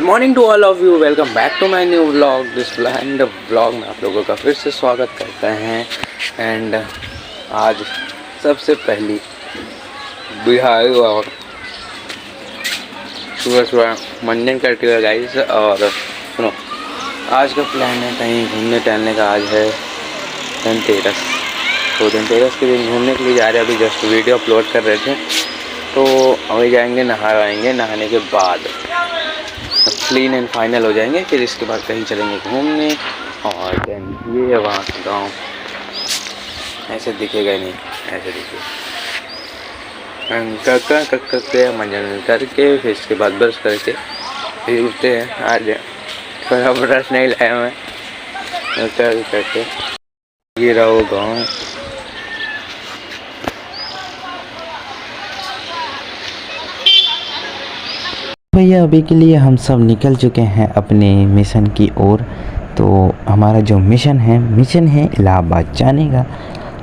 Morning to all of you, welcome back to my new vlog. This and vlog में आप लोगों का फिर से स्वागत करते हैं। एंड आज सबसे पहली बिहार और सुबह सुबह मंजन करते हुए गाइस। और सुनो, आज का प्लान है कहीं घूमने टहलने का। आज है धनतेरस, तो धनतेरस के दिन घूमने के लिए जा रहे हैं। अभी जस्ट वीडियो अपलोड कर रहे थे, तो अभी जाएंगे, नहाएंगे। नहाने के बाद क्लीन एंड फाइनल हो जाएंगे, फिर इसके बाद कहीं चलेंगे घूमने। और देन ये है वहाँ का गाँव, ऐसे दिखेगा नहीं, ऐसे दिखेगा। मंजन करके फिर इसके बाद ब्रश करके फिर उठते हैं। आज थोड़ा ब्रश नहीं लाया मैं, करके ये रहो गाँव। भैया अभी के लिए हम सब निकल चुके हैं अपने मिशन की ओर। तो हमारा जो मिशन है इलाहाबाद जाने का।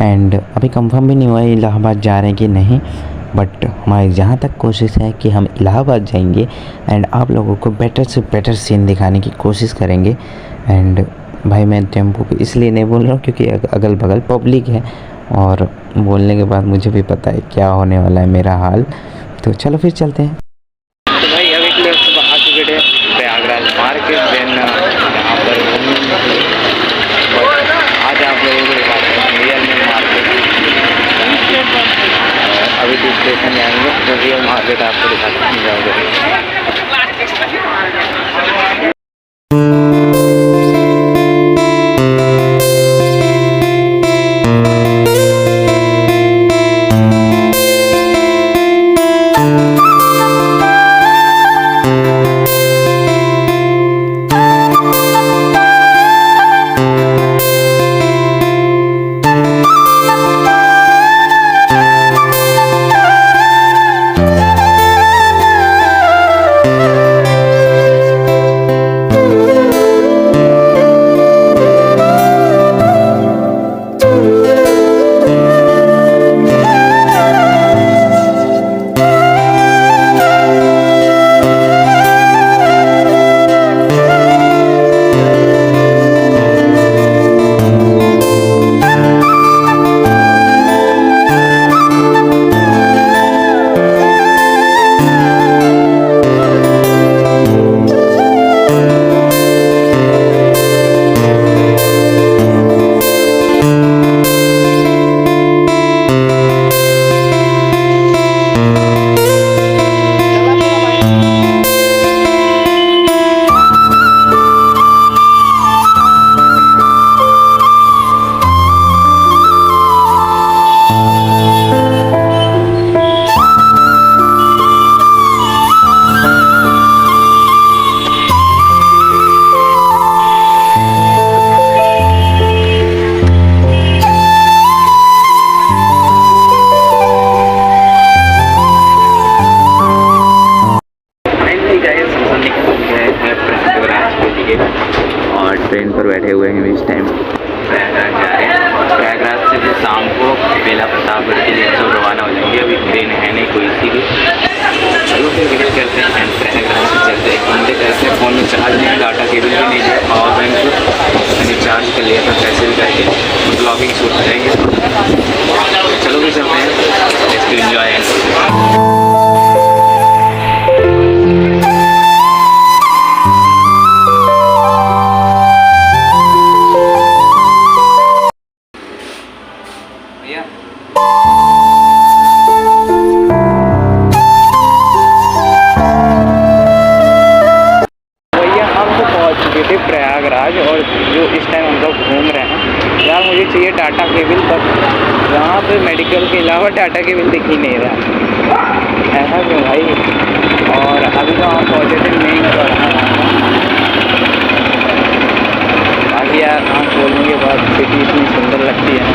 एंड अभी कंफर्म भी नहीं हुआ है इलाहाबाद जा रहे हैं कि नहीं, बट हमारी जहाँ तक कोशिश है कि हम इलाहाबाद जाएंगे एंड आप लोगों को बेटर से बेटर सीन दिखाने की कोशिश करेंगे। एंड भाई मैं टेम्पो पे इसलिए नहीं बोल रहा हूँ क्योंकि अगल बगल पब्लिक है और बोलने के बाद मुझे भी पता है क्या होने वाला है मेरा हाल। तो चलो फिर चलते हैं। प्रयागराज मार्केट, देन यहाँ पर आज आप लोगों को दिखाते हैं रियल में मार्केट। अभी तो स्टेशन जाएंगे तो रियल मार्केट आपको दिखाते हैं, जाओगे। और ट्रेन पर बैठे हुए हैं इस टाइम प्रयागराज जा रहे हैं। प्रयागराज से फिर शाम को बेला प्रतापगढ़ के लिए सब रवाना हो जाएंगे। अभी ट्रेन है नहीं कोई सी भी, चलो फिर विजिट करते हैं। एंड प्रयागराज से चलते हैं घूमते करते हैं। फ़ोन में चार्ज नहीं है, डाटा केबल भी नहीं है, पावर बैंक मैंने चार्ज कर लिया था पैसे भी करके। ब्लॉगिंग शूट करेंगे, चलो फिर चलते हैं। Let's enjoy and Prayagraj. और जो इस टाइम हम लोग घूम रहे हैं यार, मुझे चाहिए डाटा केबल, पर यहाँ पे मेडिकल के अलावा डाटा केबल दिख ही नहीं रहा। ऐसा क्यों भाई? और अभी तो हम पहुँचे थे मेन पर। बाकी यार आँख खोलने के बाद सिटी इतनी सुंदर लगती है।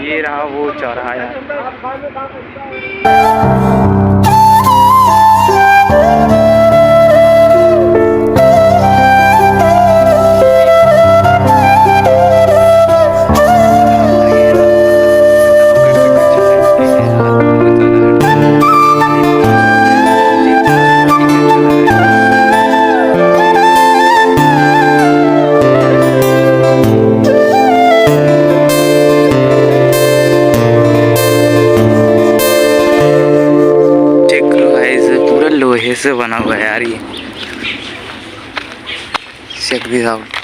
ये रहा वो चौराहा यार। लोहे से बना हुआ है यार ये। Check this out.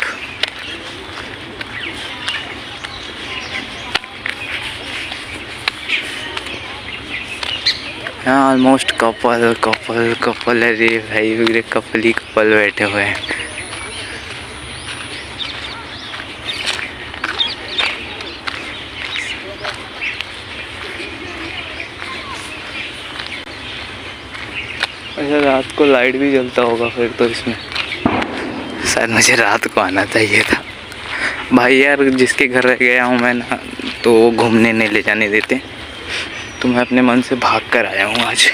हाँ ऑलमोस्ट कपल कपल कपल है रे भाई, पूरे कपल ही कपल बैठे हुए हैं। अच्छा रात को लाइट भी जलता होगा फिर तो इसमें। शायद मुझे रात को आना चाहिए था भाई यार। जिसके घर रह गया हूँ मैं ना, तो वो घूमने नहीं ले जाने देते, तो मैं अपने मन से भाग कर आया हूँ आज।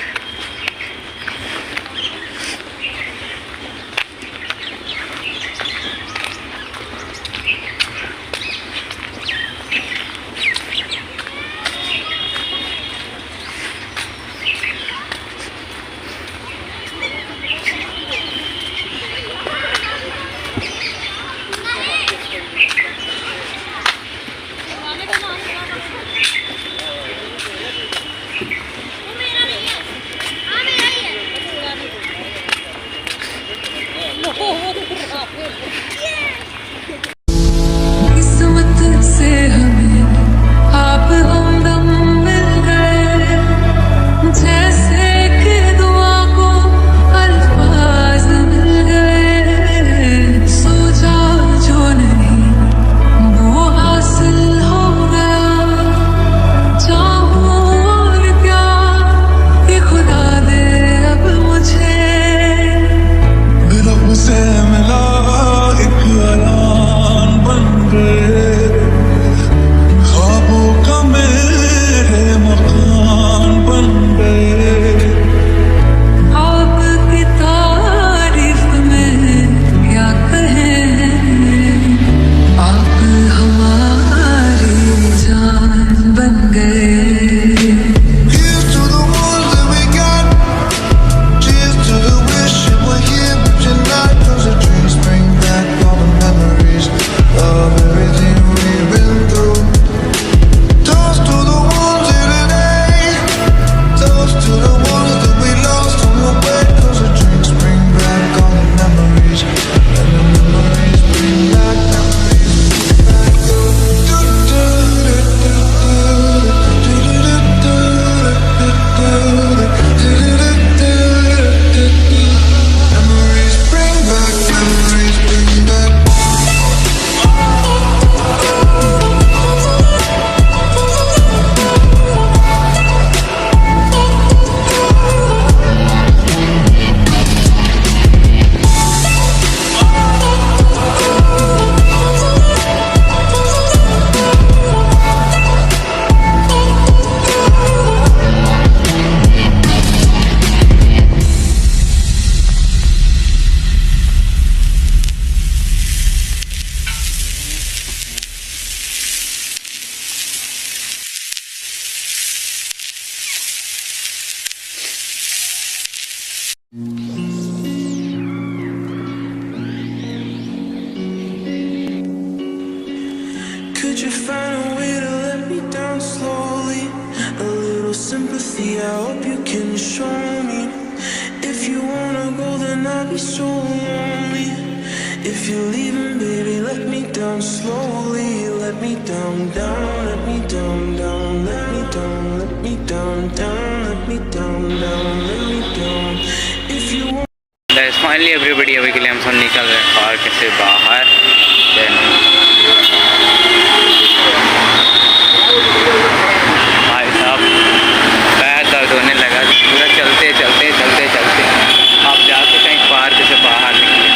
किस्मत से हमें आप हमदम मिल गए, जैसे कि दुआ को अल्फाज मिल गए। सोचा जो नहीं वो हासिल हो गया, चाहूं और क्या ये खुदा दे अब मुझे। रब से मिला एक ऐलान बन गए, ख्वाबों का मेरे मकान बन गए। आपकी तारीफ में क्या कहें, आप हमारी जान बन गए। Here's to the ones that we got, cheers to the wish you were here but you're not. 'Cause the dreams bring back all the memories of everything we've been through. Toast to the ones here today, toast to the ones that we lost on the way. 'Cause the dreams bring back all the memories, and the memories bring back memories. Memories bring back, memories bring back. Could you find a way to let me down slowly? A little sympathy, I hope you can show me. If you wanna go, then I'll be so lonely. If you're leaving, baby, let me down slowly. Let me down, down, let me down, down, let me down, let me down, down, let me down, down, let me down. If you want. Finally everybody, अभी के लिए हम सब निकल रहे हैं park से बाहर। देन भाई साहब पैर दर्द होने लगा, पूरा चलते चलते चलते चलते आप जाके कहीं पार्क से बाहर निकले।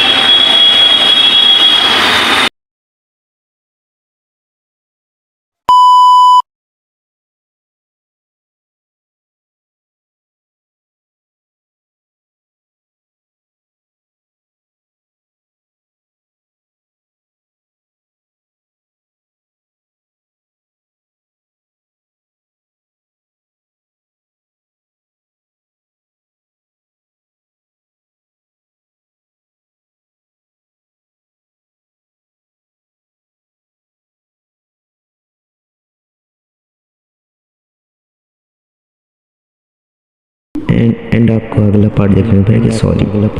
एंड आपको अगला पार्ट देखने को पड़ेगा। सॉरी, अगला